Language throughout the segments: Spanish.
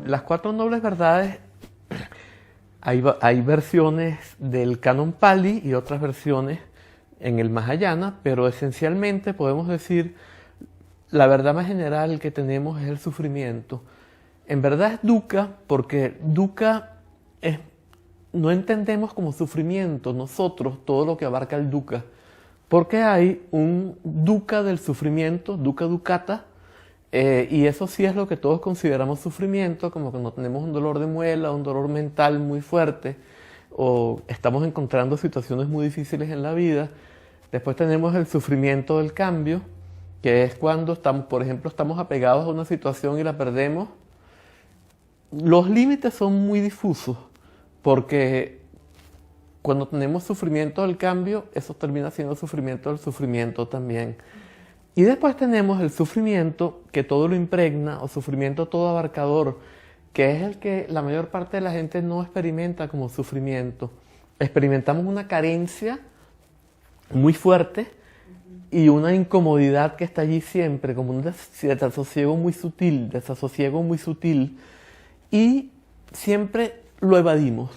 las cuatro nobles verdades, hay versiones del Canon Pali y otras versiones en el Mahayana, pero esencialmente podemos decir la verdad más general que tenemos es el sufrimiento. En verdad es dukkha, porque dukkha no entendemos como sufrimiento nosotros todo lo que abarca el dukkha, porque hay un dukkha del sufrimiento, dukkha dukkata, y eso sí es lo que todos consideramos sufrimiento, como cuando tenemos un dolor de muela, un dolor mental muy fuerte, o estamos encontrando situaciones muy difíciles en la vida. Después tenemos el sufrimiento del cambio, que es cuando estamos, por ejemplo, estamos apegados a una situación y la perdemos. Los límites son muy difusos, porque cuando tenemos sufrimiento del cambio, eso termina siendo sufrimiento del sufrimiento también. Y después tenemos el sufrimiento que todo lo impregna, o sufrimiento todo abarcador, que es el que la mayor parte de la gente no experimenta como sufrimiento. Experimentamos una carencia muy fuerte y una incomodidad que está allí siempre, como un desasosiego muy sutil, y siempre lo evadimos.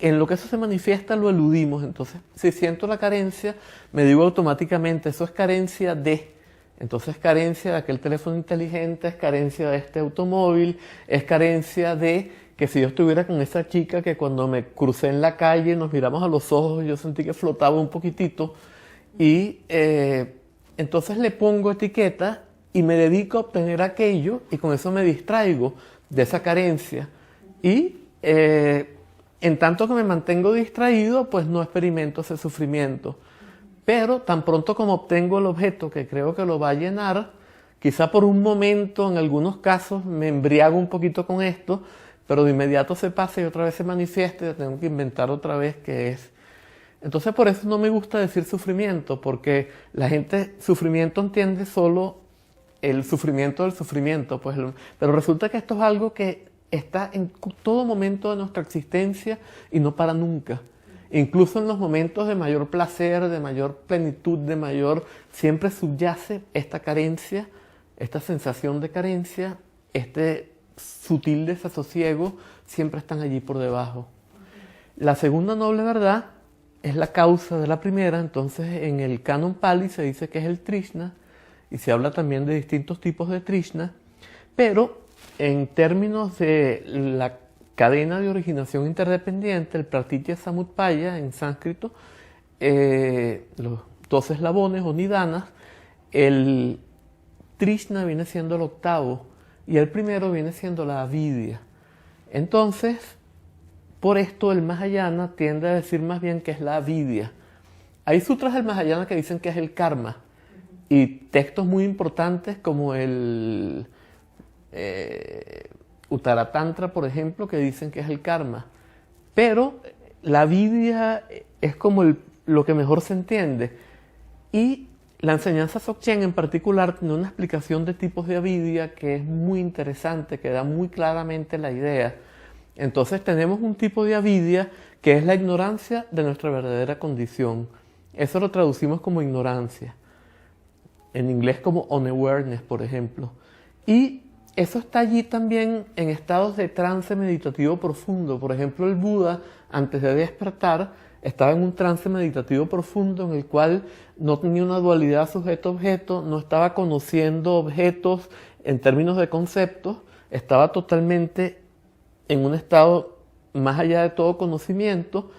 En lo que eso se manifiesta lo eludimos. Entonces, si siento la carencia, me digo automáticamente, eso es carencia de. Entonces, carencia de aquel teléfono inteligente, es carencia de este automóvil, es carencia de que si yo estuviera con esa chica que cuando me crucé en la calle nos miramos a los ojos y yo sentí que flotaba un poquitito, y entonces le pongo etiqueta y me dedico a obtener aquello, y con eso me distraigo de esa carencia. Y en tanto que me mantengo distraído, pues no experimento ese sufrimiento. Pero tan pronto como obtengo el objeto que creo que lo va a llenar, quizá por un momento, en algunos casos, me embriago un poquito con esto, pero de inmediato se pasa y otra vez se manifiesta y tengo que inventar otra vez qué es. Entonces por eso no me gusta decir sufrimiento, porque la gente sufrimiento entiende solo el sufrimiento del sufrimiento, pues, pero resulta que esto es algo que está en todo momento de nuestra existencia y no para nunca. Incluso en los momentos de mayor placer, de mayor plenitud, siempre subyace esta carencia, esta sensación de carencia, este sutil desasosiego, siempre están allí por debajo. La segunda noble verdad es la causa de la primera. Entonces en el Canon Pali se dice que es el Trishna, y se habla también de distintos tipos de Trishna, pero en términos de la cadena de originación interdependiente, el Pratitya Samutpaya en sánscrito, los 12 eslabones o nidanas, el Trishna viene siendo el octavo y el primero viene siendo la avidya. Entonces, por esto el Mahayana tiende a decir más bien que es la avidya. Hay sutras del Mahayana que dicen que es el karma, y textos muy importantes como el Uttara Tantra, por ejemplo, que dicen que es el karma. Pero la avidya es como lo que mejor se entiende. Y la enseñanza Dzogchen en particular tiene una explicación de tipos de avidya que es muy interesante, que da muy claramente la idea. Entonces tenemos un tipo de avidya que es la ignorancia de nuestra verdadera condición. Eso lo traducimos como ignorancia. En inglés como unawareness, por ejemplo. Y eso está allí también en estados de trance meditativo profundo. Por ejemplo, el Buda, antes de despertar, estaba en un trance meditativo profundo en el cual no tenía una dualidad sujeto-objeto, no estaba conociendo objetos en términos de conceptos, estaba totalmente en un estado más allá de todo conocimiento,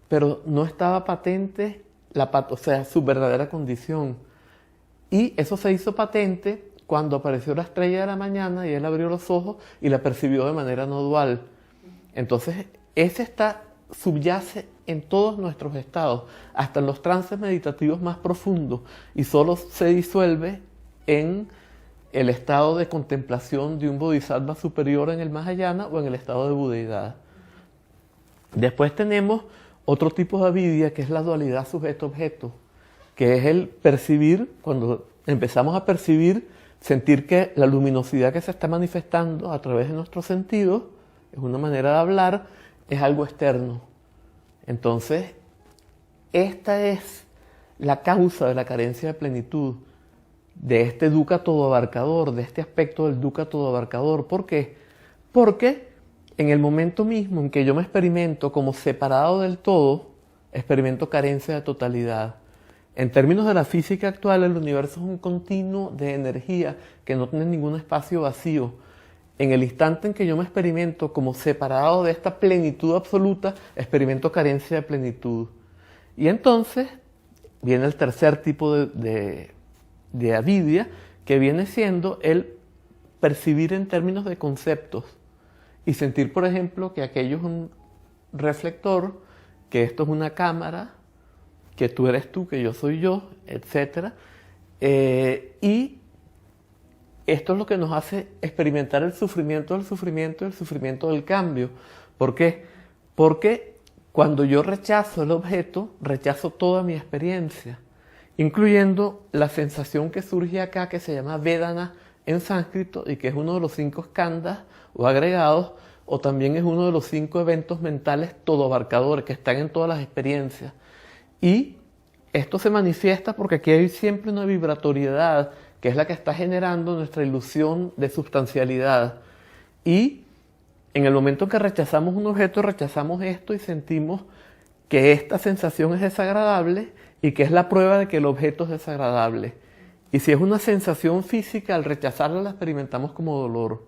pero no estaba patente su verdadera condición. Y eso se hizo patente cuando apareció la estrella de la mañana y él abrió los ojos y la percibió de manera no dual. Entonces, ese subyace en todos nuestros estados, hasta en los trances meditativos más profundos, y solo se disuelve en el estado de contemplación de un bodhisattva superior en el Mahayana o en el estado de budeidad. Después tenemos otro tipo de avidya, que es la dualidad sujeto-objeto, que es el percibir, cuando empezamos a percibir, sentir que la luminosidad que se está manifestando a través de nuestros sentidos, es una manera de hablar, es algo externo. Entonces, esta es la causa de la carencia de plenitud, de este dukkha todo abarcador, de este aspecto del dukkha todo abarcador. ¿Por qué? Porque en el momento mismo en que yo me experimento como separado del todo, experimento carencia de totalidad. En términos de la física actual, el universo es un continuo de energía que no tiene ningún espacio vacío. En el instante en que yo me experimento como separado de esta plenitud absoluta, experimento carencia de plenitud. Y entonces viene el tercer tipo de avidia, que viene siendo el percibir en términos de conceptos y sentir, por ejemplo, que aquello es un reflector, que esto es una cámara, que tú eres tú, que yo soy yo, etc. Y esto es lo que nos hace experimentar el sufrimiento del sufrimiento y el sufrimiento del cambio. ¿Por qué? Porque cuando yo rechazo el objeto, rechazo toda mi experiencia, incluyendo la sensación que surge acá, que se llama Vedana en sánscrito, y que es uno de los 5 skandhas o agregados, o también es uno de los 5 eventos mentales todo abarcadores que están en todas las experiencias. Y esto se manifiesta porque aquí hay siempre una vibratoriedad, que es la que está generando nuestra ilusión de sustancialidad. Y en el momento en que rechazamos un objeto, rechazamos esto y sentimos que esta sensación es desagradable y que es la prueba de que el objeto es desagradable. Y si es una sensación física, al rechazarla la experimentamos como dolor.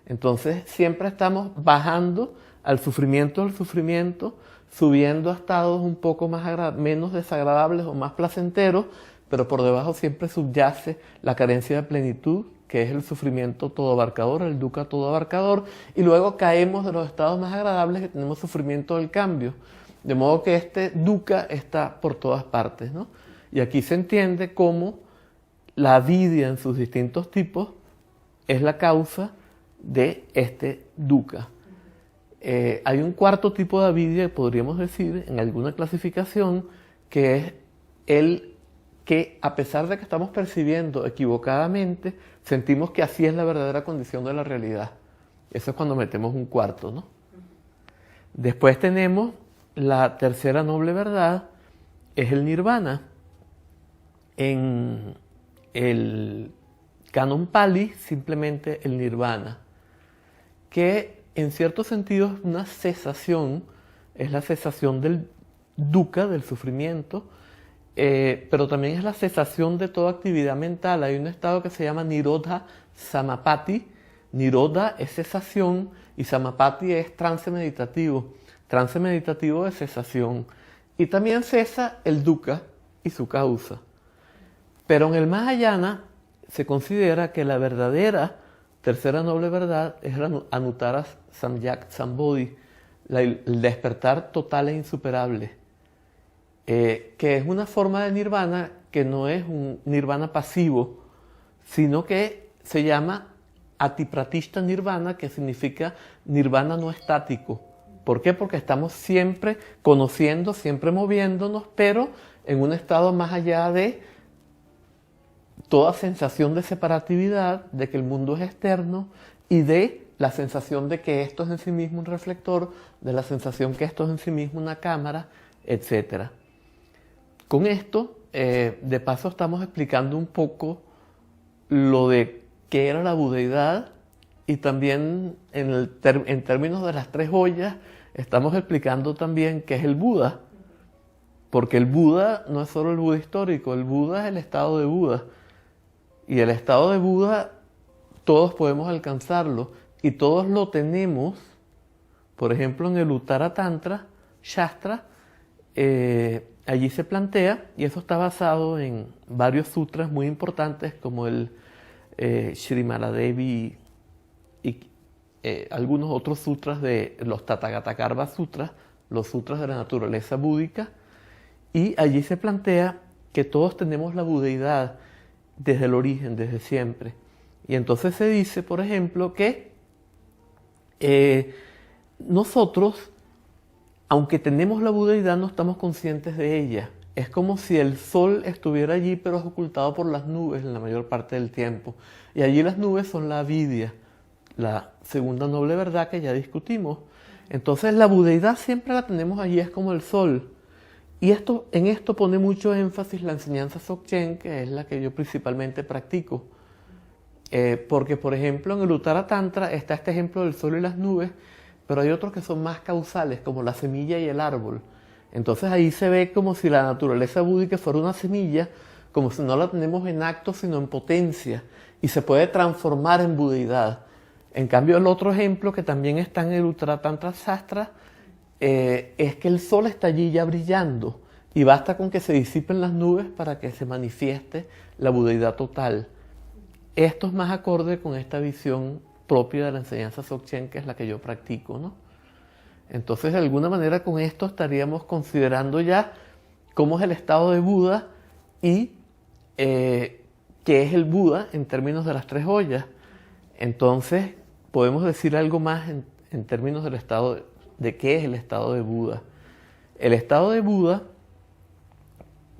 Entonces siempre estamos bajando al sufrimiento del sufrimiento, subiendo a estados un poco menos desagradables o más placenteros, pero por debajo siempre subyace la carencia de plenitud, que es el sufrimiento todo abarcador, el dukkha todo abarcador, y luego caemos de los estados más agradables que tenemos sufrimiento del cambio. De modo que este dukkha está por todas partes, ¿no? Y aquí se entiende cómo la avidya en sus distintos tipos es la causa de este dukkha. Hay un cuarto tipo de avidya, podríamos decir, en alguna clasificación, que es el que, a pesar de que estamos percibiendo equivocadamente, sentimos que así es la verdadera condición de la realidad. Eso es cuando metemos un cuarto, ¿no? Después tenemos la tercera noble verdad, es el nirvana. En el canon Pali, simplemente el nirvana, que en cierto sentido es una cesación, es la cesación del dukkha, del sufrimiento, pero también es la cesación de toda actividad mental. Hay un estado que se llama Nirodha Samapati. Nirodha es cesación y Samapati es trance meditativo. Trance meditativo de cesación. Y también cesa el dukkha y su causa. Pero en el Mahayana se considera que la verdadera tercera noble verdad es el Anuttara Samyak Sambodhi, el despertar total e insuperable, que es una forma de nirvana que no es un nirvana pasivo, sino que se llama Atipratishta Nirvana, que significa nirvana no estático. ¿Por qué? Porque estamos siempre conociendo, siempre moviéndonos, pero en un estado más allá de toda sensación de separatividad, de que el mundo es externo y de la sensación de que esto es en sí mismo un reflector, de la sensación que esto es en sí mismo una cámara, etc. Con esto, de paso, estamos explicando un poco lo de qué era la budeidad y también en términos de las 3 joyas estamos explicando también qué es el Buda, porque el Buda no es solo el Buda histórico, el Buda es el estado de Buda. Y el estado de Buda todos podemos alcanzarlo y todos lo tenemos, por ejemplo en el Uttara Tantra Shastra, allí se plantea, y eso está basado en varios sutras muy importantes como el Srimaladevi y algunos otros sutras de los Tathagata Sutras, los sutras de la naturaleza búdica, y allí se plantea que todos tenemos la budeidad desde el origen, desde siempre. Y entonces se dice, por ejemplo, que nosotros, aunque tenemos la budeidad, no estamos conscientes de ella. Es como si el sol estuviera allí, pero es ocultado por las nubes en la mayor parte del tiempo. Y allí las nubes son la avidya, la segunda noble verdad que ya discutimos. Entonces la budeidad siempre la tenemos allí, es como el sol. Y en esto pone mucho énfasis la enseñanza Dzogchen, que es la que yo principalmente practico. Porque, por ejemplo, en el Uttara Tantra está este ejemplo del sol y las nubes, pero hay otros que son más causales, como la semilla y el árbol. Entonces ahí se ve como si la naturaleza búdica fuera una semilla, como si no la tenemos en acto, sino en potencia, y se puede transformar en budeidad. En cambio, el otro ejemplo que también está en el Uttara Tantra Shastra es que el sol está allí ya brillando, y basta con que se disipen las nubes para que se manifieste la budeidad total. Esto es más acorde con esta visión propia de la enseñanza Dzogchen, que es la que yo practico, ¿no? Entonces, de alguna manera, con esto estaríamos considerando ya cómo es el estado de Buda y qué es el Buda en términos de las tres ollas. Entonces, podemos decir algo más en términos del estado de qué es el estado de Buda. El estado de Buda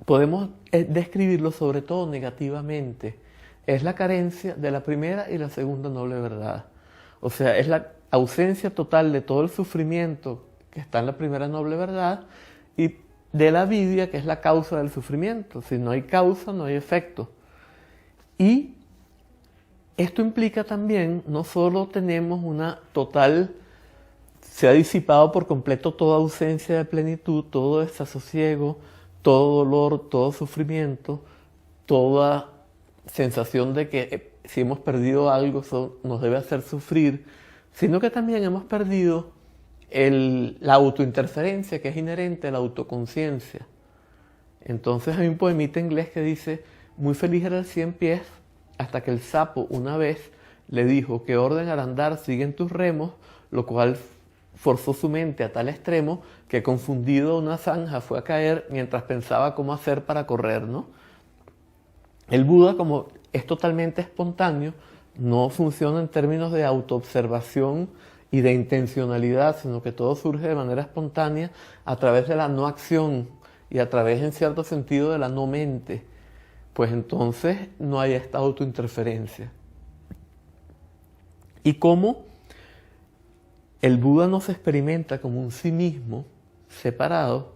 podemos describirlo sobre todo negativamente. Es la carencia de la primera y la segunda noble verdad. O sea, es la ausencia total de todo el sufrimiento que está en la primera noble verdad y de la avidya, que es la causa del sufrimiento. Si no hay causa, no hay efecto. Y esto implica también, no solo tenemos una total, se ha disipado por completo toda ausencia de plenitud, todo desasosiego, todo dolor, todo sufrimiento, toda sensación de que si hemos perdido algo eso nos debe hacer sufrir, sino que también hemos perdido la autointerferencia que es inherente a la autoconciencia. Entonces hay un poemita inglés que dice: muy feliz era el 100 pies hasta que el sapo una vez le dijo qué orden al andar siguen tus remos, lo cual forzó su mente a tal extremo que confundido una zanja fue a caer mientras pensaba cómo hacer para correr, ¿no? El Buda, como es totalmente espontáneo, no funciona en términos de autoobservación y de intencionalidad, sino que todo surge de manera espontánea a través de la no acción y a través, en cierto sentido, de la no mente. Pues entonces no hay esta autointerferencia. Y como el Buda no se experimenta como un sí mismo separado,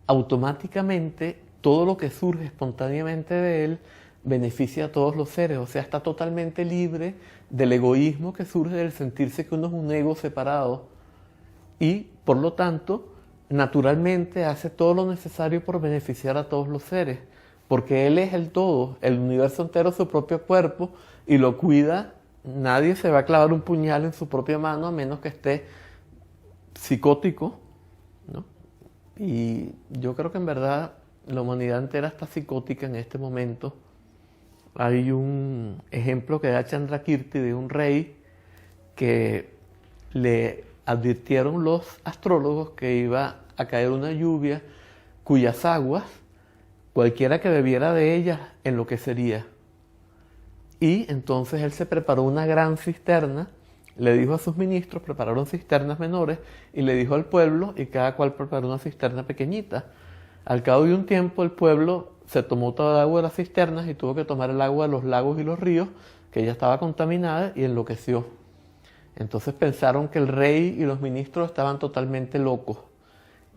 automáticamente todo lo que surge espontáneamente de él beneficia a todos los seres, o sea, está totalmente libre del egoísmo que surge del sentirse que uno es un ego separado y, por lo tanto, naturalmente hace todo lo necesario por beneficiar a todos los seres, porque él es el todo, el universo entero es su propio cuerpo y lo cuida. Nadie se va a clavar un puñal en su propia mano a menos que esté psicótico, ¿no? Y yo creo que en verdad la humanidad entera está psicótica en este momento. Hay un ejemplo que da Chandrakirti de un rey que le advirtieron los astrólogos que iba a caer una lluvia cuyas aguas, cualquiera que bebiera de ellas, enloquecería. Y entonces él se preparó una gran cisterna, le dijo a sus ministros, prepararon cisternas menores, y le dijo al pueblo, y cada cual preparó una cisterna pequeñita. Al cabo de un tiempo el pueblo se tomó toda el agua de las cisternas y tuvo que tomar el agua de los lagos y los ríos, que ya estaba contaminada, y enloqueció. Entonces pensaron que el rey y los ministros estaban totalmente locos.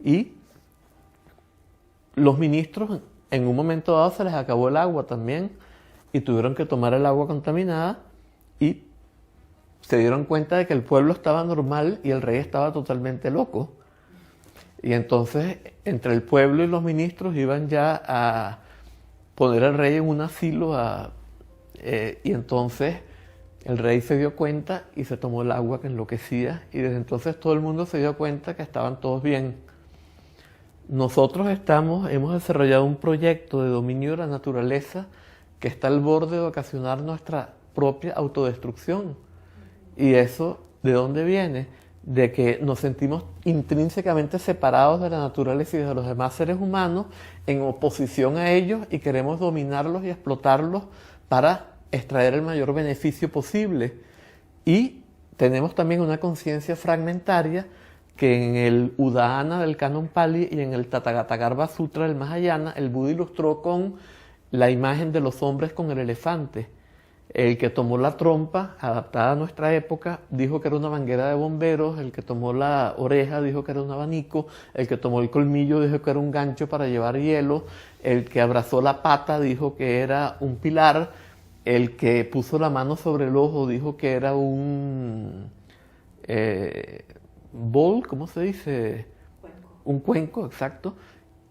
Y los ministros en un momento dado se les acabó el agua también y tuvieron que tomar el agua contaminada y se dieron cuenta de que el pueblo estaba normal y el rey estaba totalmente loco. Y entonces entre el pueblo y los ministros iban ya a poner al rey en un asilo y entonces el rey se dio cuenta y se tomó el agua que enloquecía y desde entonces todo el mundo se dio cuenta que estaban todos bien. Nosotros hemos desarrollado un proyecto de dominio de la naturaleza que está al borde de ocasionar nuestra propia autodestrucción. ¿Y eso de dónde viene? De que nos sentimos intrínsecamente separados de la naturaleza y de los demás seres humanos, en oposición a ellos, y queremos dominarlos y explotarlos para extraer el mayor beneficio posible. Y tenemos también una conciencia fragmentaria que en el Udāna del Canon Pali y en el Tathagata Sutra del Mahayana, el Buda ilustró con la imagen de los hombres con el elefante. El que tomó la trompa, adaptada a nuestra época, dijo que era una manguera de bomberos. El que tomó la oreja dijo que era un abanico. El que tomó el colmillo dijo que era un gancho para llevar hielo. El que abrazó la pata dijo que era un pilar. El que puso la mano sobre el ojo dijo que era un bowl, ¿cómo se dice? Cuenco. Un cuenco, exacto.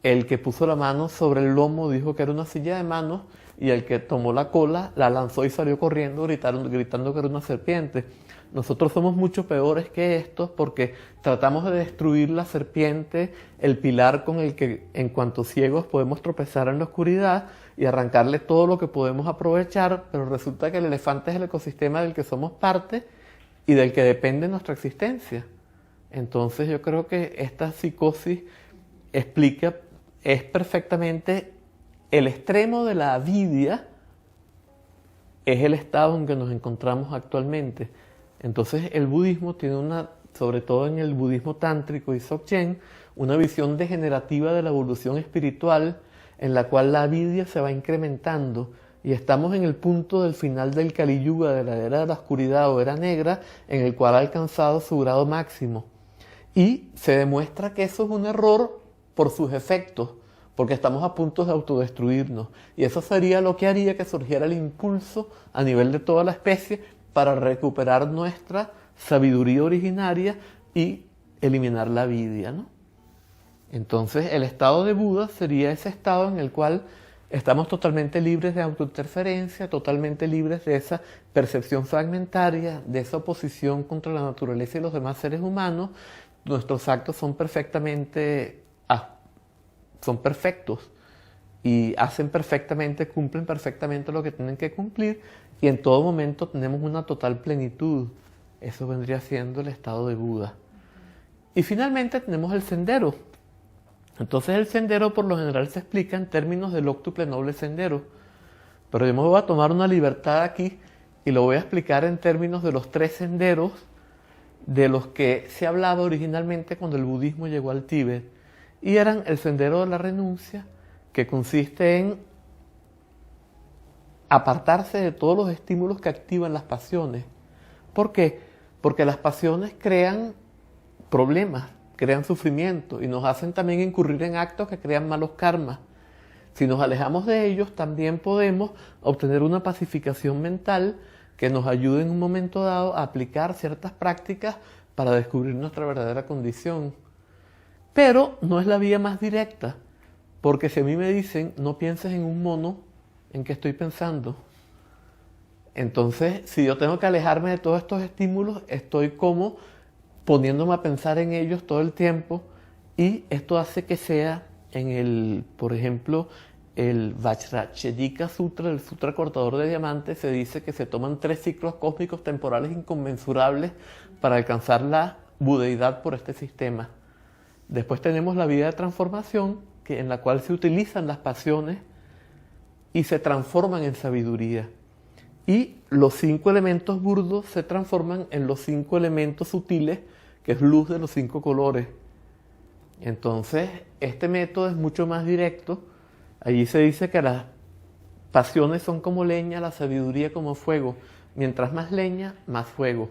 El que puso la mano sobre el lomo dijo que era una silla de manos, y el que tomó la cola la lanzó y salió corriendo gritando que era una serpiente. Nosotros somos mucho peores que estos porque tratamos de destruir la serpiente, el pilar con el que en cuanto ciegos podemos tropezar en la oscuridad y arrancarle todo lo que podemos aprovechar, pero resulta que el elefante es el ecosistema del que somos parte y del que depende nuestra existencia. Entonces yo creo que esta psicosis es perfectamente el extremo de la avidia, es el estado en que nos encontramos actualmente. Entonces el budismo tiene sobre todo en el budismo tántrico y Dzogchen, una visión degenerativa de la evolución espiritual en la cual la avidia se va incrementando y estamos en el punto del final del Kali Yuga, de la era de la oscuridad o era negra, en el cual ha alcanzado su grado máximo. Y se demuestra que eso es un error por sus efectos, porque estamos a punto de autodestruirnos. Y eso sería lo que haría que surgiera el impulso a nivel de toda la especie para recuperar nuestra sabiduría originaria y eliminar la avidia, ¿no? Entonces, el estado de Buda sería ese estado en el cual estamos totalmente libres de autointerferencia, totalmente libres de esa percepción fragmentaria, de esa oposición contra la naturaleza y los demás seres humanos. Nuestros actos son son perfectos y cumplen perfectamente lo que tienen que cumplir, y en todo momento tenemos una total plenitud. Eso vendría siendo el estado de Buda. Y finalmente tenemos el sendero. Entonces el sendero por lo general se explica en términos del óctuple noble sendero, pero yo me voy a tomar una libertad aquí y lo voy a explicar en términos de los 3 senderos de los que se hablaba originalmente cuando el budismo llegó al Tíbet, y eran el sendero de la renuncia, que consiste en apartarse de todos los estímulos que activan las pasiones. ¿Por qué? Porque las pasiones crean problemas, crean sufrimiento y nos hacen también incurrir en actos que crean malos karmas. Si nos alejamos de ellos, también podemos obtener una pacificación mental que nos ayude en un momento dado a aplicar ciertas prácticas para descubrir nuestra verdadera condición. Pero no es la vía más directa, porque si a mí me dicen no pienses en un mono, ¿en qué estoy pensando? Entonces, si yo tengo que alejarme de todos estos estímulos, estoy como poniéndome a pensar en ellos todo el tiempo, y esto hace que sea por ejemplo, el Vajrayana Sutra, el Sutra Cortador de Diamantes, se dice que se toman 3 ciclos cósmicos temporales inconmensurables para alcanzar la budeidad por este sistema. Después tenemos la vida de transformación, en la cual se utilizan las pasiones y se transforman en sabiduría. Y los 5 elementos burdos se transforman en los 5 elementos sutiles, que es luz de los 5 colores. Entonces, este método es mucho más directo. Allí se dice que las pasiones son como leña, la sabiduría como fuego. Mientras más leña, más fuego.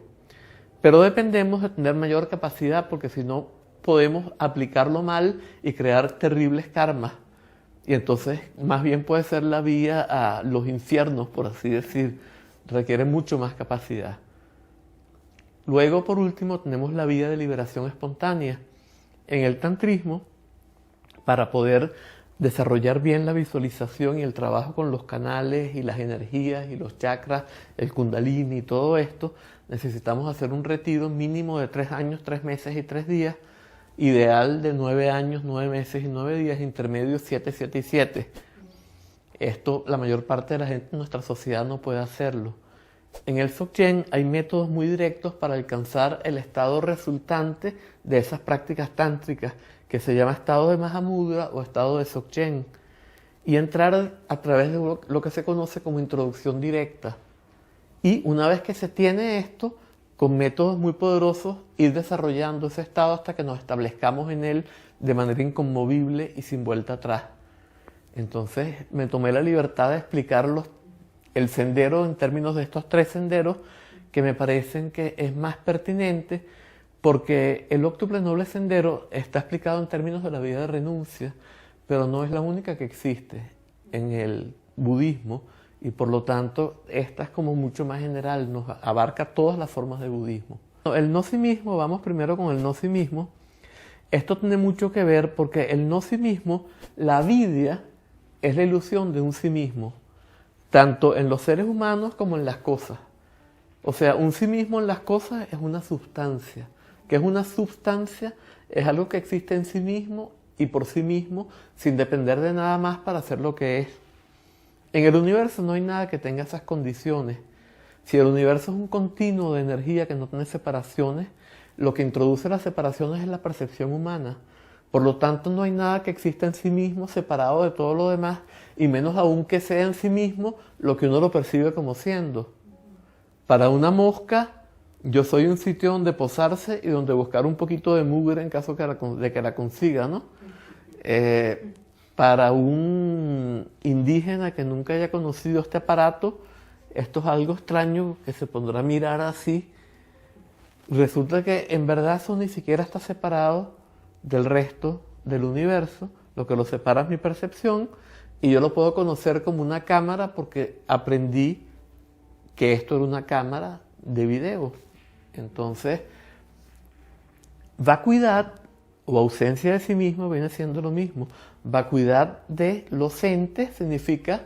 Pero dependemos de tener mayor capacidad, porque si no podemos aplicarlo mal y crear terribles karmas. Y entonces más bien puede ser la vía a los infiernos, por así decir. Requiere mucho más capacidad. Luego, por último, tenemos la vía de liberación espontánea. En el tantrismo, para poder desarrollar bien la visualización y el trabajo con los canales y las energías y los chakras, el kundalini y todo esto, necesitamos hacer un retiro mínimo de 3 años, 3 meses y 3 días, ideal de 9 años, 9 meses y 9 días, intermedio 7, 7 y 7. Esto la mayor parte de la gente en nuestra sociedad no puede hacerlo. En el Dzogchen hay métodos muy directos para alcanzar el estado resultante de esas prácticas tántricas, que se llama estado de Mahamudra o estado de Dzogchen, y entrar a través de lo que se conoce como introducción directa. Y una vez que se tiene esto, con métodos muy poderosos, ir desarrollando ese estado hasta que nos establezcamos en él de manera inconmovible y sin vuelta atrás. Entonces me tomé la libertad de explicar el sendero en términos de estos 3 senderos, que me parecen que es más pertinente, porque el óctuple noble sendero está explicado en términos de la vida de renuncia, pero no es la única que existe en el budismo, y por lo tanto esta es como mucho más general, nos abarca todas las formas de budismo. El no sí mismo, vamos primero con el no sí mismo. Esto tiene mucho que ver porque el no sí mismo, la avidya, es la ilusión de un sí mismo, tanto en los seres humanos como en las cosas. O sea, un sí mismo en las cosas es una sustancia. ¿Qué es una sustancia? Es algo que existe en sí mismo y por sí mismo, sin depender de nada más para ser lo que es. En el universo no hay nada que tenga esas condiciones. Si el universo es un continuo de energía que no tiene separaciones, lo que introduce las separaciones es la percepción humana. Por lo tanto, no hay nada que exista en sí mismo separado de todo lo demás, y menos aún que sea en sí mismo lo que uno lo percibe como siendo. Para una mosca, yo soy un sitio donde posarse y donde buscar un poquito de mugre en caso de que la consiga, ¿no? Para un indígena que nunca haya conocido este aparato, esto es algo extraño que se pondrá a mirar así. Resulta que en verdad eso ni siquiera está separado del resto del universo. Lo que lo separa es mi percepción y yo lo puedo conocer como una cámara porque aprendí que esto era una cámara de video. Entonces, vacuidad o ausencia de sí mismo viene siendo lo mismo. Vacuidad de los entes significa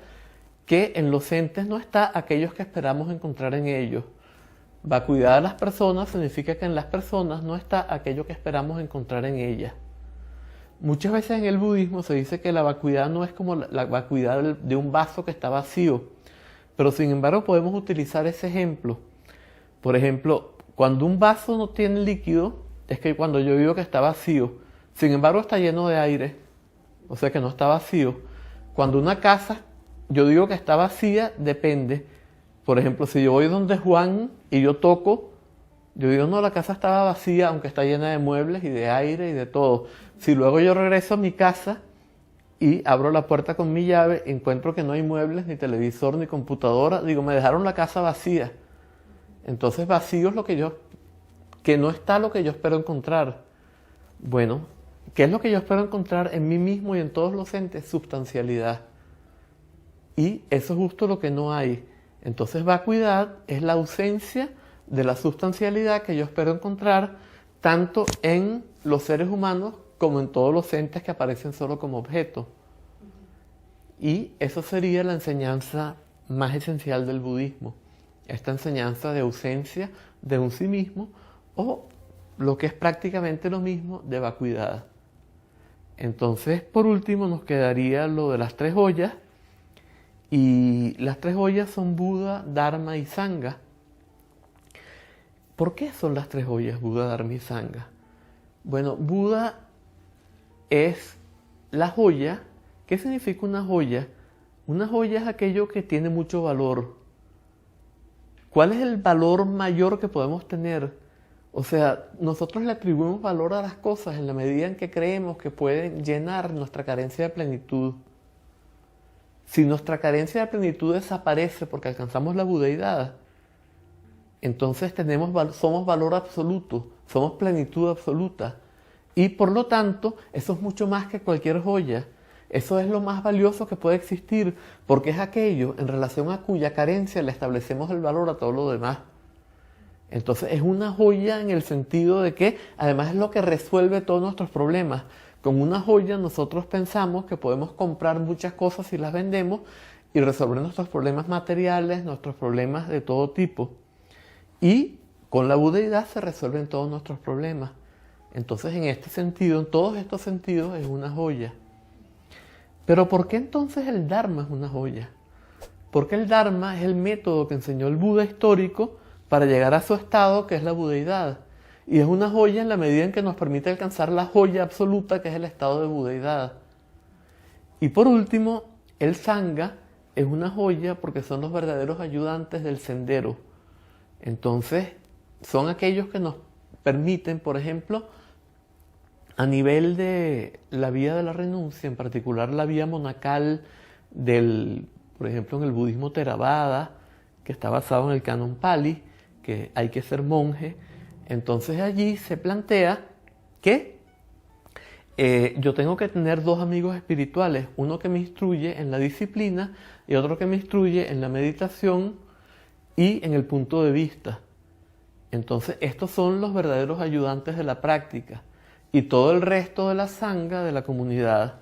que en los entes no está aquellos que esperamos encontrar en ellos. Vacuidad de las personas significa que en las personas no está aquello que esperamos encontrar en ellas. Muchas veces en el budismo se dice que la vacuidad no es como la vacuidad de un vaso que está vacío, pero sin embargo podemos utilizar ese ejemplo. Por ejemplo, cuando un vaso no tiene líquido, es que cuando yo digo que está vacío, sin embargo está lleno de aire, o sea que no está vacío. Cuando una casa, yo digo que está vacía, depende. Por ejemplo, si yo voy donde Juan y yo toco, yo digo, no, la casa estaba vacía, aunque está llena de muebles y de aire y de todo. Si luego yo regreso a mi casa y abro la puerta con mi llave, encuentro que no hay muebles, ni televisor, ni computadora, digo, me dejaron la casa vacía. Entonces vacío es que no está lo que yo espero encontrar. Bueno, ¿qué es lo que yo espero encontrar en mí mismo y en todos los entes? Sustancialidad. Y eso es justo lo que no hay. Entonces vacuidad es la ausencia de la sustancialidad que yo espero encontrar tanto en los seres humanos como en todos los entes que aparecen solo como objetos. Y eso sería la enseñanza más esencial del budismo. Esta enseñanza de ausencia de un sí mismo o lo que es prácticamente lo mismo de vacuidad. Entonces, por último, nos quedaría lo de las tres joyas. Y las tres joyas son Buda, Dharma y Sangha. ¿Por qué son las tres joyas Buda, Dharma y Sangha? Bueno, Buda es la joya. ¿Qué significa una joya? Una joya es aquello que tiene mucho valor. ¿Cuál es el valor mayor que podemos tener? O sea, nosotros le atribuimos valor a las cosas en la medida en que creemos que pueden llenar nuestra carencia de plenitud. Si nuestra carencia de plenitud desaparece porque alcanzamos la budeidad, entonces somos valor absoluto, somos plenitud absoluta. Y por lo tanto, eso es mucho más que cualquier joya. Eso es lo más valioso que puede existir, porque es aquello en relación a cuya carencia le establecemos el valor a todo lo demás. Entonces es una joya en el sentido de que además es lo que resuelve todos nuestros problemas. Con una joya nosotros pensamos que podemos comprar muchas cosas si las vendemos y resolver nuestros problemas materiales, nuestros problemas de todo tipo. Y con la budeidad se resuelven todos nuestros problemas. Entonces en este sentido, en todos estos sentidos, es una joya. Pero ¿por qué entonces el Dharma es una joya? Porque el Dharma es el método que enseñó el Buda histórico para llegar a su estado, que es la budeidad. Y es una joya en la medida en que nos permite alcanzar la joya absoluta, que es el estado de budeidad. Y por último, el Sangha es una joya porque son los verdaderos ayudantes del sendero. Entonces, son aquellos que nos permiten, por ejemplo, a nivel de la vía de la renuncia, en particular la vía monacal por ejemplo, en el budismo Theravada, que está basado en el canon Pali, que hay que ser monje. Entonces allí se plantea que yo tengo que tener dos amigos espirituales, uno que me instruye en la disciplina y otro que me instruye en la meditación y en el punto de vista. Entonces, estos son los verdaderos ayudantes de la práctica y todo el resto de la sangha de la comunidad.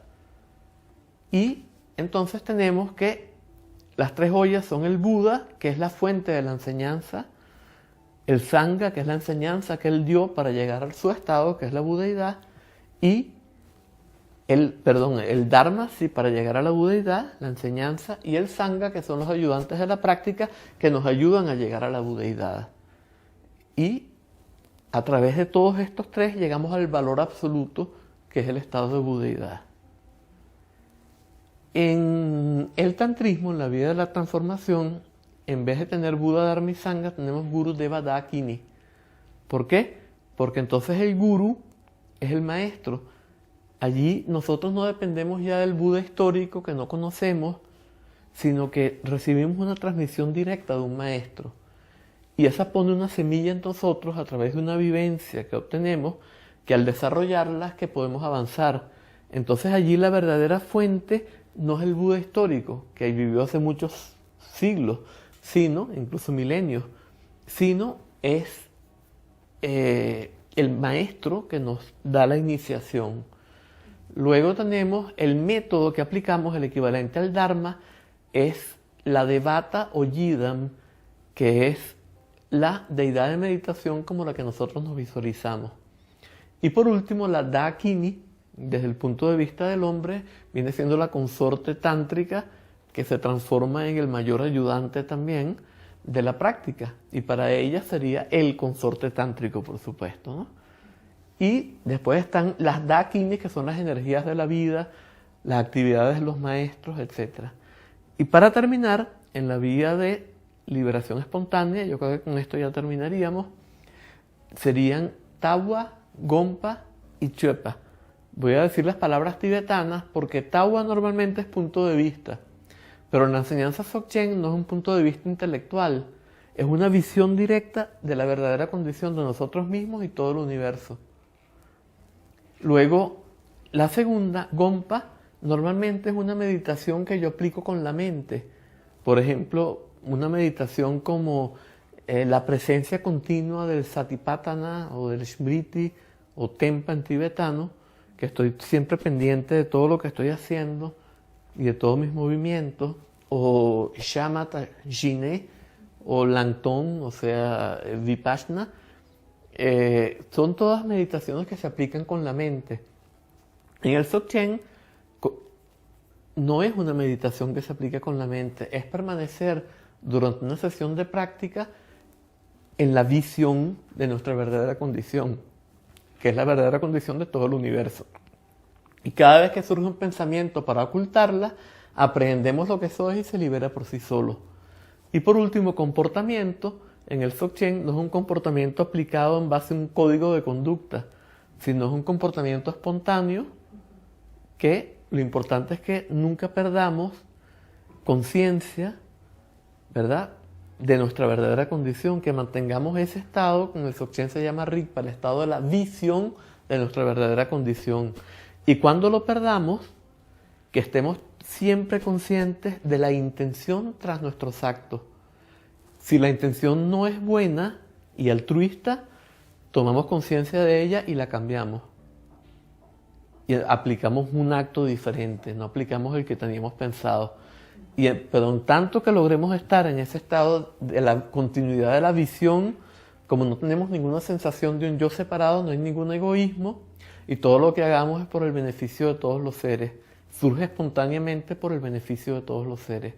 Y entonces tenemos que las tres joyas son el Buda, que es la fuente de la enseñanza, el Sangha, que es la enseñanza que él dio para llegar a su estado, que es la budeidad, y el Dharma, sí, para llegar a la budeidad, la enseñanza, y el Sangha, que son los ayudantes de la práctica, que nos ayudan a llegar a la budeidad. Y a través de todos estos tres llegamos al valor absoluto, que es el estado de budeidad. En el tantrismo, en la vida de la transformación, en vez de tener Buda, Dharma y Sangha, tenemos Guru Deva Dakini. ¿Por qué? Porque entonces el Guru es el maestro. Allí nosotros no dependemos ya del Buda histórico que no conocemos, sino que recibimos una transmisión directa de un maestro. Y esa pone una semilla en nosotros a través de una vivencia que obtenemos, que al desarrollarla es que podemos avanzar. Entonces allí la verdadera fuente no es el Buda histórico, que vivió hace muchos siglos, sino, incluso milenios, sino es el maestro que nos da la iniciación. Luego tenemos el método que aplicamos, el equivalente al Dharma, es la Devata o Yidam, que es la deidad de meditación como la que nosotros nos visualizamos. Y por último, la Dakini, desde el punto de vista del hombre, viene siendo la consorte tántrica que se transforma en el mayor ayudante también de la práctica. Y para ella sería el consorte tántrico, por supuesto, ¿no? Y después están las Dakini, que son las energías de la vida, las actividades de los maestros, etc. Y para terminar, en la vía de liberación espontánea, yo creo que con esto ya terminaríamos, serían Tawa, Gompa y Chöpa. Voy a decir las palabras tibetanas porque Tawa normalmente es punto de vista, pero en la enseñanza Dzogchen no es un punto de vista intelectual, es una visión directa de la verdadera condición de nosotros mismos y todo el universo. Luego, la segunda, Gompa, normalmente es una meditación que yo aplico con la mente. Por ejemplo, una meditación como la presencia continua del Satipatthana o del Smriti o Tempa en tibetano, que estoy siempre pendiente de todo lo que estoy haciendo y de todos mis movimientos, o Shamatha Jine o Langton, o sea, Vipassana, son todas meditaciones que se aplican con la mente. En el Dzogchen no es una meditación que se aplica con la mente, es permanecer durante una sesión de práctica en la visión de nuestra verdadera condición, que es la verdadera condición de todo el universo. Y cada vez que surge un pensamiento para ocultarla, aprendemos lo que eso es y se libera por sí solo. Y por último, comportamiento. En el Dzogchen no es un comportamiento aplicado en base a un código de conducta, sino es un comportamiento espontáneo que lo importante es que nunca perdamos conciencia, ¿verdad?, de nuestra verdadera condición, que mantengamos ese estado, que en el Dzogchen se llama Rigpa, el estado de la visión de nuestra verdadera condición. Y cuando lo perdamos, que estemos siempre conscientes de la intención tras nuestros actos. Si la intención no es buena y altruista, tomamos conciencia de ella y la cambiamos. Y aplicamos un acto diferente, no aplicamos el que teníamos pensado. Pero en tanto que logremos estar en ese estado de la continuidad de la visión, como no tenemos ninguna sensación de un yo separado, no hay ningún egoísmo, y todo lo que hagamos es por el beneficio de todos los seres. Surge espontáneamente por el beneficio de todos los seres.